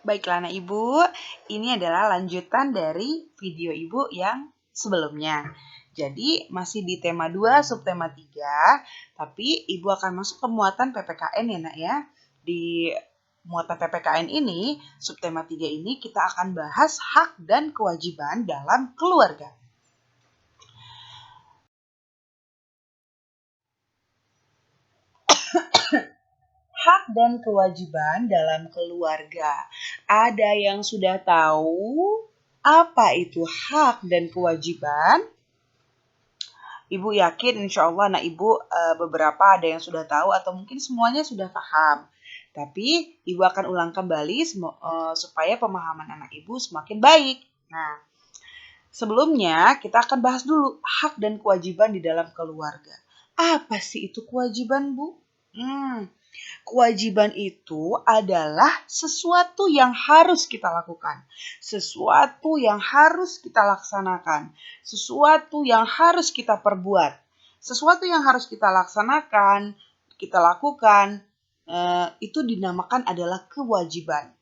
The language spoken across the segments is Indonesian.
Baiklah anak ibu, ini adalah lanjutan dari video ibu yang sebelumnya. Jadi masih di tema 2, subtema 3, tapi ibu akan masuk ke muatan PPKN ya nak ya. Di muatan PPKN ini, subtema 3 ini kita akan bahas hak dan kewajiban dalam keluarga. Hak dan kewajiban dalam keluarga. Ada yang sudah tahu apa itu hak dan kewajiban? Ibu yakin insya Allah anak ibu beberapa ada yang sudah tahu atau mungkin semuanya sudah paham. Tapi ibu akan ulang kembali supaya pemahaman anak ibu semakin baik. Nah, sebelumnya kita akan bahas dulu hak dan kewajiban di dalam keluarga. Apa sih itu kewajiban, Bu? Kewajiban itu adalah sesuatu yang harus kita lakukan, sesuatu yang harus kita laksanakan, sesuatu yang harus kita perbuat, sesuatu yang harus kita laksanakan, kita lakukan, itu dinamakan adalah kewajiban.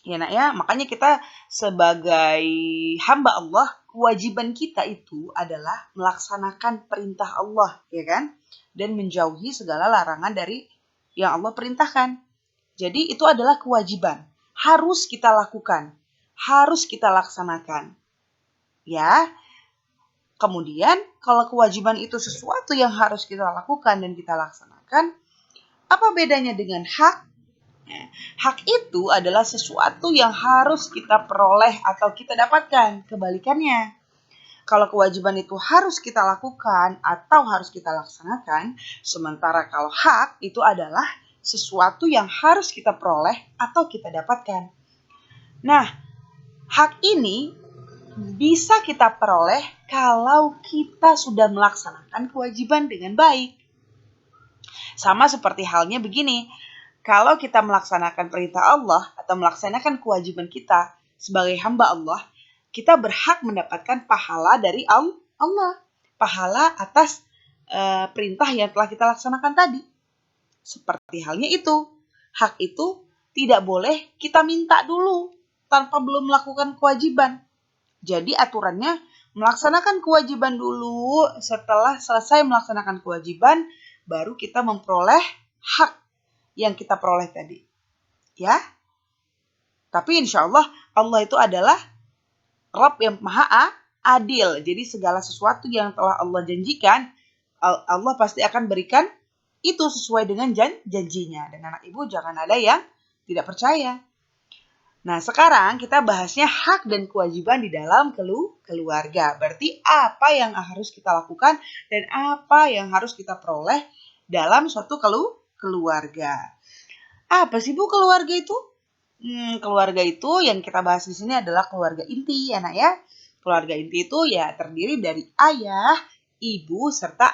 Ya nak ya, makanya kita sebagai hamba Allah, kewajiban kita itu adalah melaksanakan perintah Allah, ya kan? Dan menjauhi segala larangan dari yang Allah perintahkan. Jadi itu adalah kewajiban. Harus kita lakukan. Harus kita laksanakan. Ya. Kemudian kalau kewajiban itu sesuatu yang harus kita lakukan dan kita laksanakan, apa bedanya dengan hak? Hak itu adalah sesuatu yang harus kita peroleh atau kita dapatkan. Kebalikannya. Kalau kewajiban itu harus kita lakukan atau harus kita laksanakan, sementara kalau hak itu adalah sesuatu yang harus kita peroleh atau kita dapatkan. Nah, hak ini bisa kita peroleh kalau kita sudah melaksanakan kewajiban dengan baik. Sama seperti halnya begini, kalau kita melaksanakan perintah Allah atau melaksanakan kewajiban kita sebagai hamba Allah, kita berhak mendapatkan pahala dari Allah. Pahala atas perintah yang telah kita laksanakan tadi. Seperti halnya itu. Hak itu tidak boleh kita minta dulu tanpa belum melakukan kewajiban. Jadi aturannya melaksanakan kewajiban dulu, setelah selesai melaksanakan kewajiban, baru kita memperoleh hak yang kita peroleh tadi. Ya. Tapi insya Allah, Allah itu adalah Rabb yang maha adil. Jadi segala sesuatu yang telah Allah janjikan, Allah pasti akan berikan itu sesuai dengan janjinya. Dan anak ibu jangan ada yang tidak percaya. Nah sekarang kita bahasnya hak dan kewajiban di dalam keluarga. Berarti apa yang harus kita lakukan dan apa yang harus kita peroleh dalam suatu keluarga. Apa sih Bu keluarga itu? Keluarga itu yang kita bahas di sini adalah keluarga inti, anak ya. Keluarga inti itu ya terdiri dari ayah, ibu, serta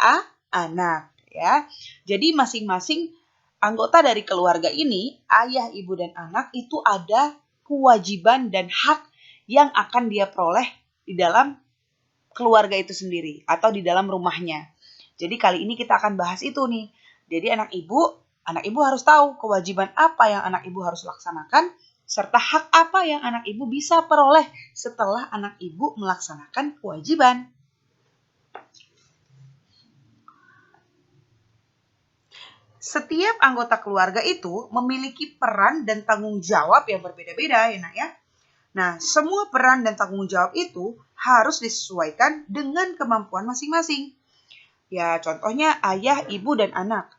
anak, ya. Jadi masing-masing anggota dari keluarga ini, ayah, ibu, dan anak itu ada kewajiban dan hak yang akan dia peroleh di dalam keluarga itu sendiri atau di dalam rumahnya. Jadi kali ini kita akan bahas itu nih. Jadi anak ibu harus tahu kewajiban apa yang anak ibu harus laksanakan, serta hak apa yang anak ibu bisa peroleh setelah anak ibu melaksanakan kewajiban. Setiap anggota keluarga itu memiliki peran dan tanggung jawab yang berbeda-beda ya nak ya. Nah, semua peran dan tanggung jawab itu harus disesuaikan dengan kemampuan masing-masing. Ya, contohnya ayah, ibu, dan anak.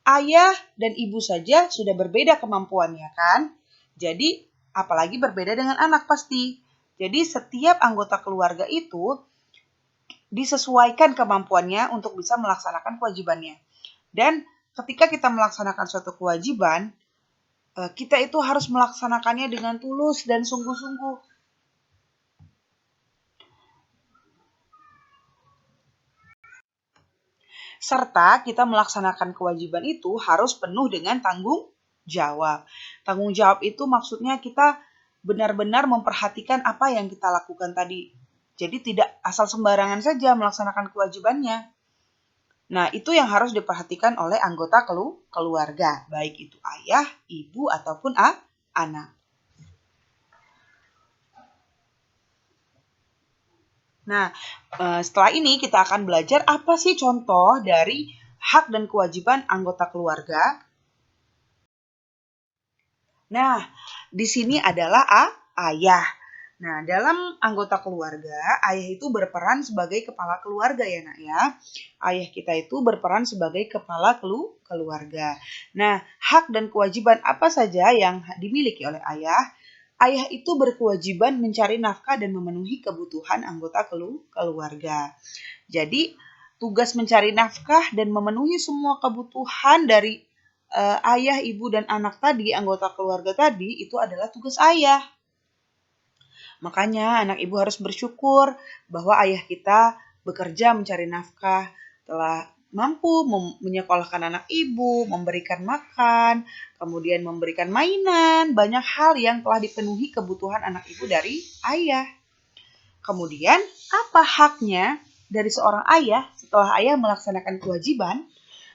Ayah dan ibu saja sudah berbeda kemampuannya kan? Jadi apalagi berbeda dengan anak pasti. Jadi setiap anggota keluarga itu disesuaikan kemampuannya untuk bisa melaksanakan kewajibannya. Dan ketika kita melaksanakan suatu kewajiban, kita itu harus melaksanakannya dengan tulus dan sungguh-sungguh. Serta kita melaksanakan kewajiban itu harus penuh dengan tanggung jawab. Tanggung jawab itu maksudnya kita benar-benar memperhatikan apa yang kita lakukan tadi. Jadi tidak asal sembarangan saja melaksanakan kewajibannya. Nah, itu yang harus diperhatikan oleh anggota keluarga, baik itu ayah, ibu, ataupun anak. Nah, setelah ini kita akan belajar apa sih contoh dari hak dan kewajiban anggota keluarga. Nah, di sini adalah ayah. Nah, dalam anggota keluarga, ayah itu berperan sebagai kepala keluarga ya nak ya. Ayah kita itu berperan sebagai kepala keluarga. Nah, hak dan kewajiban apa saja yang dimiliki oleh ayah? Ayah itu berkewajiban mencari nafkah dan memenuhi kebutuhan anggota keluarga. Jadi, tugas mencari nafkah dan memenuhi semua kebutuhan dari ayah, ibu, dan anak tadi, anggota keluarga tadi, itu adalah tugas ayah. Makanya anak ibu harus bersyukur bahwa ayah kita bekerja mencari nafkah, telah mampu menyekolahkan anak ibu, memberikan makan, kemudian memberikan mainan, banyak hal yang telah dipenuhi kebutuhan anak ibu dari ayah. Kemudian, apa haknya dari seorang ayah setelah ayah melaksanakan kewajiban?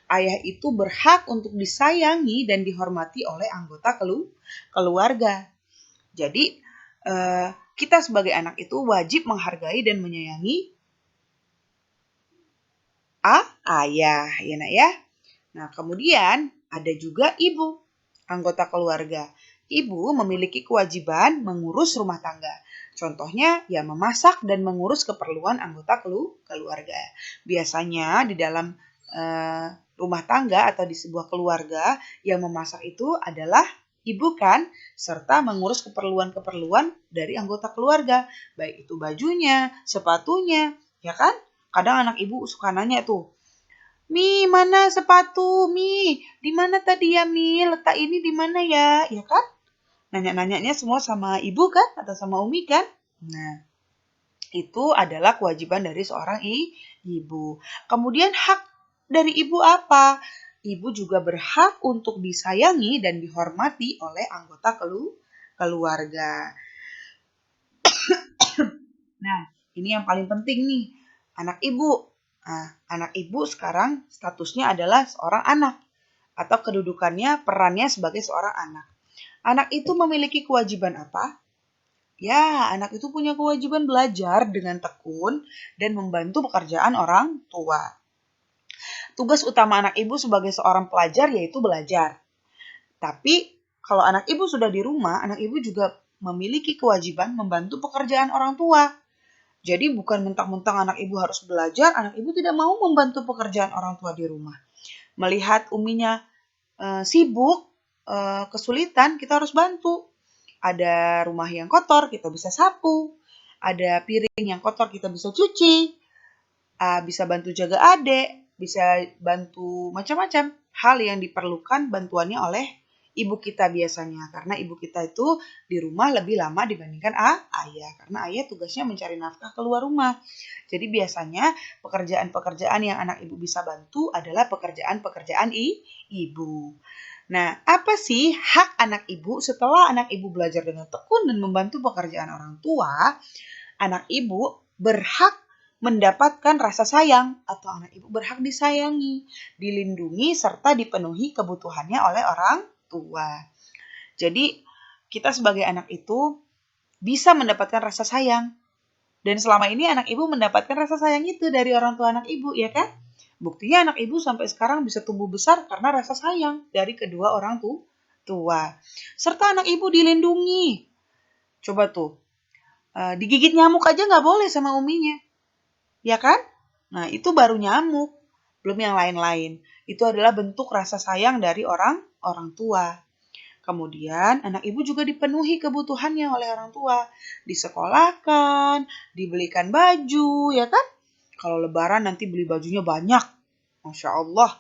Ayah itu berhak untuk disayangi dan dihormati oleh anggota keluarga. Jadi, kita sebagai anak itu wajib menghargai dan menyayangi ayah, ya nak ya. Nah, kemudian ada juga ibu, anggota keluarga. Ibu memiliki kewajiban mengurus rumah tangga. Contohnya, ya memasak dan mengurus keperluan anggota keluarga. Biasanya di dalam rumah tangga atau di sebuah keluarga yang memasak itu adalah ibu kan, serta mengurus keperluan-keperluan dari anggota keluarga. Baik itu bajunya, sepatunya, ya kan? Kadang anak ibu suka nanya tuh, Mi, mana sepatu? Mi, di mana tadi ya, Mi? Letak ini di mana ya? Ya kan? Nanya-nanyanya semua sama ibu kan? Atau sama Umi kan? Nah, itu adalah kewajiban dari seorang ibu. Kemudian hak dari ibu apa? Ibu juga berhak untuk disayangi dan dihormati oleh anggota keluarga. Nah, ini yang paling penting nih. Anak ibu. Nah, anak ibu sekarang statusnya adalah seorang anak. Atau kedudukannya, perannya sebagai seorang anak. Anak itu memiliki kewajiban apa? Ya, anak itu punya kewajiban belajar dengan tekun dan membantu pekerjaan orang tua. Tugas utama anak ibu sebagai seorang pelajar yaitu belajar. Tapi kalau anak ibu sudah di rumah, anak ibu juga memiliki kewajiban membantu pekerjaan orang tua. Jadi bukan mentang-mentang anak ibu harus belajar, anak ibu tidak mau membantu pekerjaan orang tua di rumah. Melihat uminya sibuk, kesulitan, kita harus bantu. Ada rumah yang kotor, kita bisa sapu. Ada piring yang kotor, kita bisa cuci. Bisa bantu jaga adik, bisa bantu macam-macam hal yang diperlukan bantuannya oleh ibu kita biasanya. Karena ibu kita itu di rumah lebih lama dibandingkan ayah. Karena ayah tugasnya mencari nafkah keluar rumah. Jadi biasanya pekerjaan-pekerjaan yang anak ibu bisa bantu adalah pekerjaan-pekerjaan ibu. Nah, apa sih hak anak ibu setelah anak ibu belajar dengan tekun dan membantu pekerjaan orang tua? Anak ibu berhak mendapatkan rasa sayang atau anak ibu berhak disayangi, dilindungi, serta dipenuhi kebutuhannya oleh orang tua. Jadi, kita sebagai anak itu bisa mendapatkan rasa sayang. Dan selama ini anak ibu mendapatkan rasa sayang itu dari orang tua anak ibu, ya kan? Buktinya anak ibu sampai sekarang bisa tumbuh besar karena rasa sayang dari kedua orang tua. Serta anak ibu dilindungi. Coba tuh, digigit nyamuk aja nggak boleh sama uminya. Ya kan? Nah, itu baru nyamuk, belum yang lain-lain. Itu adalah bentuk rasa sayang dari orang tua. Kemudian, anak ibu juga dipenuhi kebutuhannya oleh orang tua. Disekolahkan, dibelikan baju, ya kan? Kalau lebaran nanti beli bajunya banyak. Masya Allah.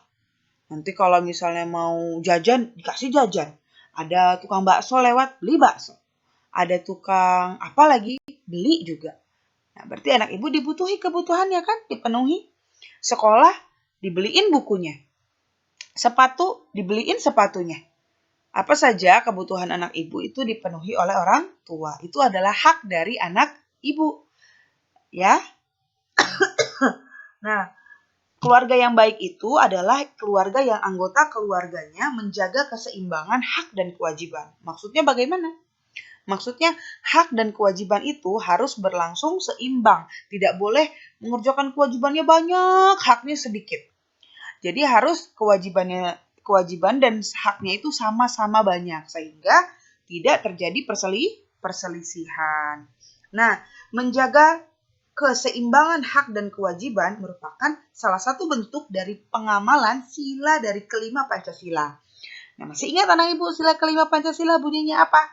Nanti kalau misalnya mau jajan, dikasih jajan. Ada tukang bakso lewat, beli bakso. Ada tukang apa lagi, beli juga. Nah, berarti anak ibu dibutuhi kebutuhannya kan, dipenuhi. Sekolah, dibeliin bukunya. Sepatu, dibeliin sepatunya. Apa saja kebutuhan anak ibu itu dipenuhi oleh orang tua. Itu adalah hak dari anak ibu. Ya. Nah, keluarga yang baik itu adalah keluarga yang anggota keluarganya menjaga keseimbangan hak dan kewajiban. Maksudnya bagaimana? Maksudnya hak dan kewajiban itu harus berlangsung seimbang. Tidak boleh mengerjakan kewajibannya banyak, haknya sedikit. Jadi harus kewajiban dan haknya itu sama-sama banyak sehingga tidak terjadi perselisihan. Nah, menjaga keseimbangan hak dan kewajiban merupakan salah satu bentuk dari pengamalan sila dari kelima Pancasila. Nah, masih ingat anak ibu sila kelima Pancasila bunyinya apa?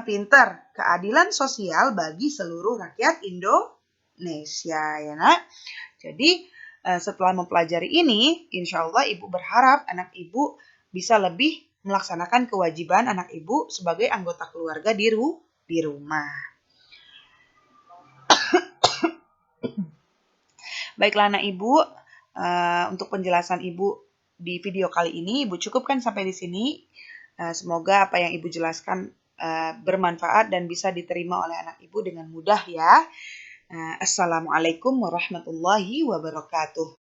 Pinter, keadilan sosial bagi seluruh rakyat Indonesia ya nak. Jadi setelah mempelajari ini, insya Allah ibu berharap anak ibu bisa lebih melaksanakan kewajiban anak ibu sebagai anggota keluarga di rumah. Baiklah anak ibu, untuk penjelasan ibu di video kali ini ibu cukupkan sampai di sini. Semoga apa yang ibu jelaskan bermanfaat dan bisa diterima oleh anak ibu dengan mudah ya. Assalamualaikum warahmatullahi wabarakatuh.